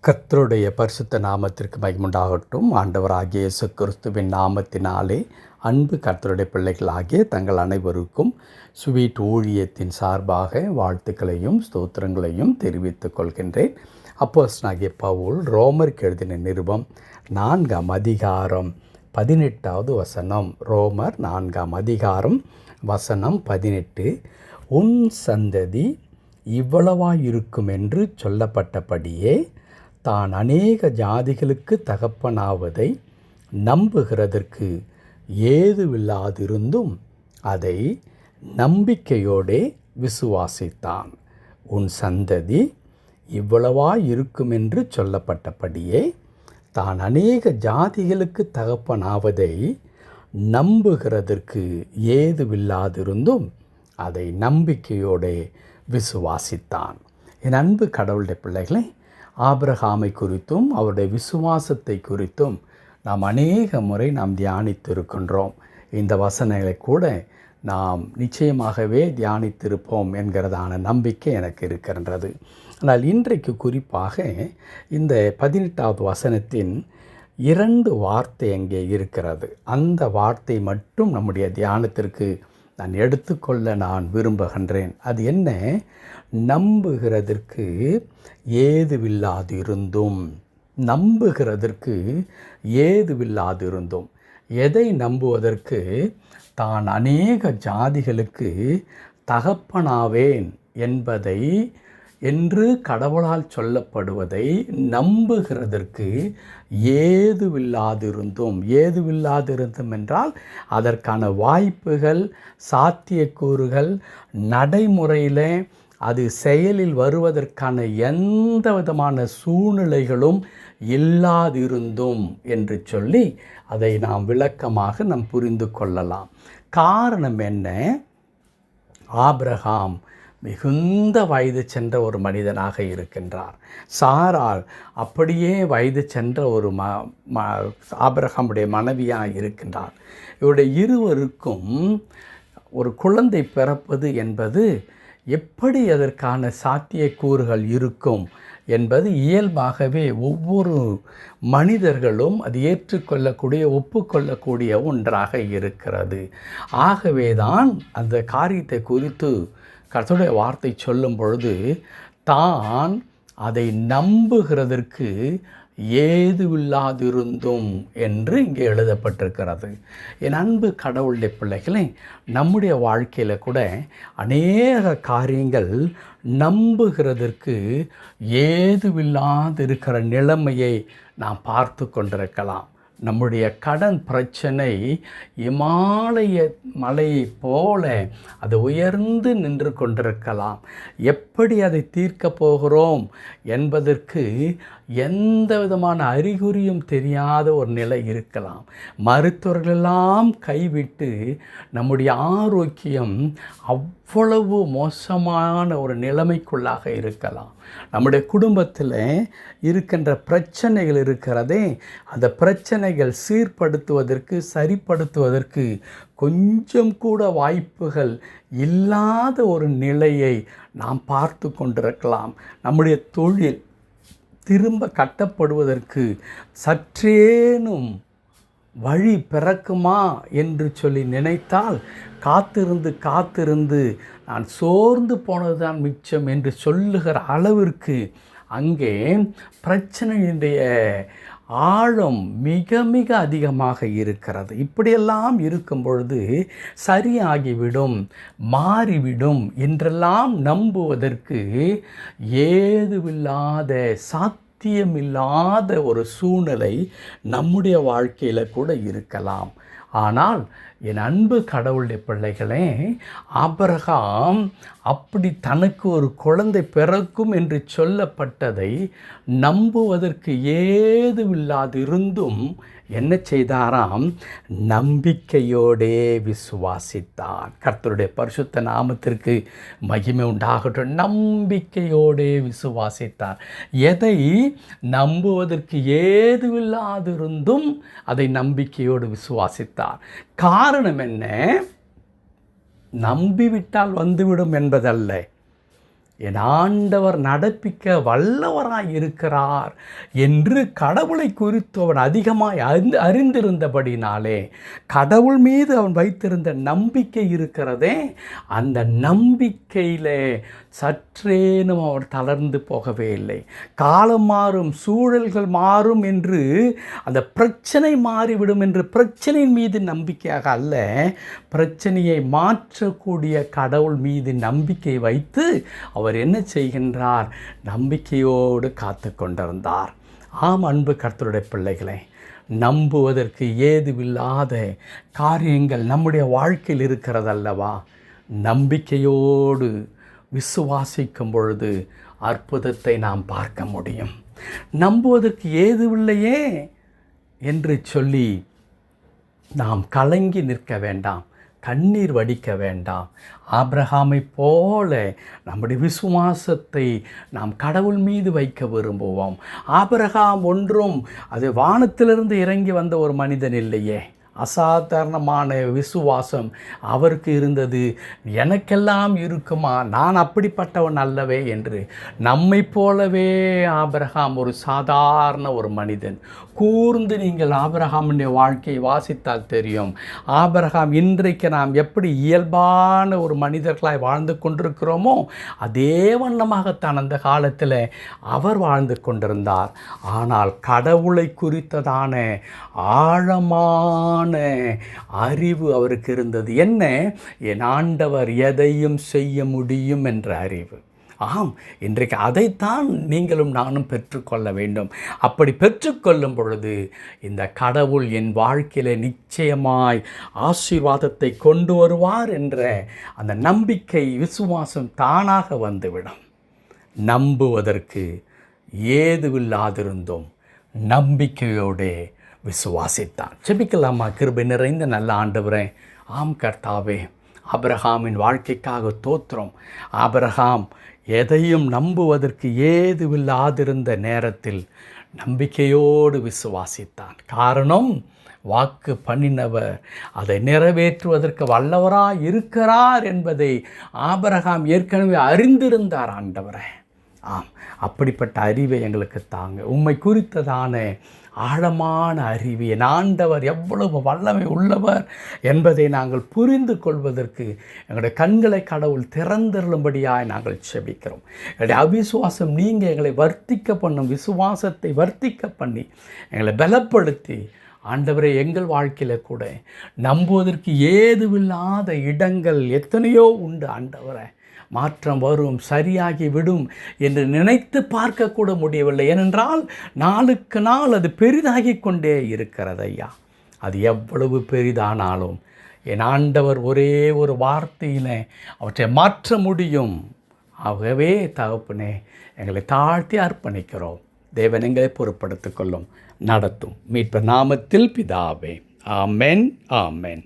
கர்த்தருடைய பரிசுத்த நாமத்திற்கு மகிமுண்டாகட்டும். ஆண்டவராகிய இயேசு கிறிஸ்துவின் நாமத்தினாலே அன்பு கர்த்தருடைய பிள்ளைகளாகிய தங்கள் அனைவருக்கும் ஸ்வீட் ஊழியத்தின் சார்பாக வாழ்த்துக்களையும் ஸ்தோத்திரங்களையும் தெரிவித்துக் கொள்கின்றேன். அப்போஸ்தலனாகிய பவுல் ரோமருக்கு எழுதின நிருபம் 4ஆம் அதிகாரம் 18வது வசனம். ரோமர் 4ஆம் அதிகாரம் வசனம் 18. உன் சந்ததி இவ்வளவாயிருக்கும் என்று சொல்லப்பட்டபடியே தான் அநேக ஜாதிகளுக்கு தகப்பனாவதை நம்புகிறதற்கு ஏதுவில்லாதிருந்தும் அதை நம்பிக்கையோடே விசுவாசித்தான். உன் சந்ததி இவ்வளவாயிருக்கும் என்று சொல்லப்பட்டபடியே தான் அநேக ஜாதிகளுக்கு தகப்பனாவதை நம்புகிறதற்கு ஏதுவில்லாதிருந்தும் அதை நம்பிக்கையோடே விசுவாசித்தான். என் அன்பு கடவுளுடைய பிள்ளைகளை, ஆபிரகாமை குறித்தும் அவருடைய விசுவாசத்தை குறித்தும் நாம் அநேக முறை தியானித்திருக்கின்றோம். இந்த வசனங்களை கூட நாம் நிச்சயமாகவே தியானித்திருப்போம் என்கிறதான நம்பிக்கை எனக்கு இருக்கின்றது. ஆனால் இன்றைக்கு குறிப்பாக இந்த 18வது வசனத்தின் 2 வார்த்தை அங்கே இருக்கிறது. அந்த வார்த்தை மட்டும் நம்முடைய தியானத்திற்கு நான் எடுத்துக்கொள்ள விரும்புகின்றேன். அது என்ன? நம்புகிறதற்கு ஏதுவில்லாதிருந்தும். நம்புகிறதற்கு ஏதுவில்லாதிருந்தும். எதை நம்புவதற்கு? தான் அநேக ஜாதிகளுக்கு தகப்பனாவேன் என்பதை என்று கடவுளால் சொல்லப்படுவதை நம்புகிறதற்கு ஏதுவில்லாதிருந்தும். ஏதுவில்லாதிருந்தும் என்றால் அதற்கான வாய்ப்புகள், சாத்தியக்கூறுகள், நடைமுறையில் அது செயலில் வருவதற்கான எந்த விதமான சூழ்நிலைகளும் இல்லாதிருந்தும் என்று சொல்லி அதை நாம் விளக்கமாக புரிந்து கொள்ளலாம். காரணம் என்ன? ஆபிரகாம் மிகுந்த வயது சென்ற ஒரு மனிதனாக இருக்கின்றார். சாராள் அப்படியே வயது சென்ற ஒரு ஆபிரகாமுடைய மனைவியாக இருக்கின்றார். இவருடைய இருவருக்கும் ஒரு குழந்தை பிறப்பது என்பது எப்படி அதற்கான சாத்தியக்கூறுகள் இருக்கும் என்பது இயல்பாகவே ஒவ்வொரு மனிதர்களும் அது ஏற்றுக்கொள்ளக்கூடிய, ஒப்புக்கொள்ளக்கூடிய ஒன்றாக இருக்கிறது. ஆகவே தான் அந்த காரியத்தை குறித்து கர்த்தருடைய வார்த்தை சொல்லும் பொழுது தான் அதை நம்புகிறதற்கு ஏதுவில்லாதிருந்தும் என்று இங்கே எழுதப்பட்டிருக்கிறது. என் அன்பு கடவுளுடைய பிள்ளைகளை, நம்முடைய வாழ்க்கையில் கூட அநேக காரியங்கள் நம்புகிறதற்கு ஏதுவில்லாதிருக்கிற நிலைமையை நாம் பார்த்து கொண்டிருக்கலாம். நம்முடைய கடன் பிரச்சனை இமாலய மலையை போல அது உயர்ந்து நின்று கொண்டிருக்கலாம். எப்படி அதை தீர்க்கப் போகிறோம் என்பதற்கு எந்த விதமான அறிகுறியும் தெரியாத ஒரு நிலை இருக்கலாம். மருத்துவர்களெல்லாம் கைவிட்டு நம்முடைய ஆரோக்கியம் அவ்வளவு மோசமான ஒரு நிலைமைக்குள்ளாக இருக்கலாம். நம்முடைய குடும்பத்தில் இருக்கின்ற பிரச்சனைகள் இருக்கிறதே, அந்த பிரச்சனைகள் சீர்படுத்துவதற்கு, சரிப்படுத்துவதற்கு கொஞ்சம் கூட வாய்ப்புகள் இல்லாத ஒரு நிலையை நாம் பார்த்து கொண்டிருக்கலாம். நம்முடைய தொழில் திரும்ப கட்டப்படுவதற்கு சற்றேனும் வழி பிறக்குமா என்று சொல்லி நினைத்தால் காத்திருந்து நான் சோர்ந்து போனதுதான் மிச்சம் என்று சொல்லுகிற அளவிற்கு அங்கே பிரச்சனையுடைய ஆழம் மிக மிக அதிகமாக இருக்கிறது. இப்படியெல்லாம் இருக்கும் பொழுது சரியாகிவிடும், மாறிவிடும் என்றெல்லாம் நம்புவதற்கு ஏதுவில்லாத, சாத்தியமில்லாத ஒரு சூழ்நிலை நம்முடைய வாழ்க்கையில் கூட இருக்கலாம். ஆனால் என் அன்பு கடவுளுடைய பிள்ளைகளே, ஆபிரகாம் அப்படி தனக்கு ஒரு குழந்தை பிறக்கும் என்று சொல்லப்பட்டதை நம்புவதற்கு ஏதுவில்லாதிருந்தும் என்ன செய்தாராம்? நம்பிக்கையோடே விசுவாசித்தார். கர்த்தருடைய பரிசுத்த நாமத்திற்கு மகிமை உண்டாகட்டும். நம்பிக்கையோடே விசுவாசித்தார். எதை? நம்புவதற்கு ஏதுவில்லாதிருந்தும் அதை நம்பிக்கையோடு விசுவாசித்தார். காரணம் என்ன? நம்பிவிட்டால் வந்துவிடும் என்பதல்ல. என் ஆண்டவர் நடப்பிக்க வல்லவராய் இருக்கிறார் என்று கடவுளை குறித்து அவன் அதிகமாய் அறிந்திருந்தபடினாலே, கடவுள் மீது அவன் வைத்திருந்த நம்பிக்கை இருக்கிறதே, அந்த நம்பிக்கையிலே சற்றேனும் அவன் தளர்ந்து போகவே இல்லை. காலம் மாறும், சூழல்கள் மாறும் என்று, அந்த பிரச்சனை மாறிவிடும் என்று பிரச்சனையின் மீது நம்பிக்கையாக அல்ல, பிரச்சனையை மாற்றக்கூடிய கடவுள் மீது நம்பிக்கை வைத்து அவர் என்ன செய்கின்றார்? நம்பிக்கையோடு காத்து கொண்டிருந்தார். ஆம், அன்பு கர்த்தருடைய பிள்ளைகளே, நம்புவதற்கு ஏதுவில்லாத காரியங்கள் நம்முடைய வாழ்க்கையில் இருக்கிறதல்லவா? நம்பிக்கையோடு விசுவாசிக்கும் பொழுது அற்புதத்தை நாம் பார்க்க முடியும். நம்புவதற்கு ஏதுவில்லையே என்று சொல்லி நாம் கலங்கி நிற்க வேண்டாம், கண்ணீர் வடிக்க வேண்டாம். ஆபிரகாமை போல நம்முடைய விசுவாசத்தை நாம் கடவுள் மீது வைக்க விரும்புவோம். ஆபிரகாம் ஒன்றும் அது வானத்திலிருந்து இறங்கி வந்த ஒரு மனிதன் இல்லையே. அசாதாரணமான விசுவாசம் அவருக்கு இருந்தது. எனக்கெல்லாம் இருக்குமா, நான் அப்படிப்பட்டவன் அல்லவே என்று. நம்மை போலவே ஆபிரகாம் ஒரு சாதாரண ஒரு மனிதன். கூர்ந்து நீங்கள் ஆபிரகாமுடைய வாழ்க்கையை வாசித்தால் தெரியும். ஆபிரகாம் இன்றைக்கு நாம் எப்படி இயல்பான ஒரு மனிதர்களாய் வாழ்ந்து கொண்டிருக்கிறோமோ அதே வண்ணமாகத்தான் அந்த காலத்தில் அவர் வாழ்ந்து கொண்டிருந்தார். ஆனால் கடவுளை குறித்ததான ஆழமான அறிவு அவருக்கு இருந்தது. என்ன? என் ஆண்டவர் எதையும் செய்ய முடியும் என்ற அறிவு. ஆம், இன்றைக்கு அதைத்தான் நீங்களும் நானும் பெற்றுக்கொள்ள வேண்டும். அப்படி பெற்றுக்கொள்ளும் பொழுது இந்த கடவுள் என் வாழ்க்கையில் நிச்சயமாய் ஆசீர்வாதத்தை கொண்டு வருவார் என்ற அந்த நம்பிக்கை, விசுவாசம் தானாக வந்துவிடும். நம்புவதற்கு ஏதுவில்லாதிருந்தோம், நம்பிக்கையோடு விசுவாசித்தான். ஜெபிக்கலாமா? கிருபை நிறைந்த நல்ல ஆண்டவரே, ஆம் கர்த்தாவே, ஆபிரகாமின் வாழ்க்கைக்காக தோத்திரம். ஆபிரகாம் எதையும் நம்புவதற்கு ஏதுவில்லாதிருந்த நேரத்தில் நம்பிக்கையோடு விசுவாசித்தான். காரணம், வாக்கு பண்ணினவர் அதை நிறைவேற்றுவதற்கு வல்லவராய் இருக்கிறார் என்பதை ஆபிரகாம் ஏற்கனவே அறிந்திருந்தார். ஆண்டவரே, ஆம், அப்படிப்பட்ட அறிவை எங்களுக்கு தாங்க. உம்மை குறித்ததான ஆழமான அறிவு, என் ஆண்டவர் எவ்வளவு வல்லமை உள்ளவர் என்பதை நாங்கள் புரிந்து கொள்வதற்கு எங்களுடைய கண்களை கடவுள் திறந்தருளும்படியாய் நாங்கள் செபிக்கிறோம். எங்களுடைய அவிசுவாசம் நீங்கள் எங்களை வர்த்திக்க பண்ணும், விசுவாசத்தை வர்த்திக்க பண்ணி எங்களை பலப்படுத்தி, ஆண்டவரே, எங்கள் வாழ்க்கையில் கூட நம்புவதற்கு ஏதுவில்லாத இடங்கள் எத்தனையோ உண்டு. ஆண்டவரே, மாற்றம் வரும், சரியாகி விடும் என்று நினைத்து பார்க்கக்கூட முடியவில்லை. ஏனென்றால் நாளுக்கு நாள் அது பெரிதாகி கொண்டே இருக்கிறது. ஐயா, அது எவ்வளவு பெரிதானாலும் என் ஆண்டவர் ஒரே ஒரு வார்த்தையில் அவற்றை மாற்ற முடியும். ஆகவே தகப்பனே, எங்களை தாழ்த்தி அர்ப்பணிக்கிறோம். தேவன் எங்களை பொறுப்படுத்திக் கொள்ளும், நடத்தும். மீட்பர் நாமத்தில் பிதாவே. ஆமென், ஆமென்.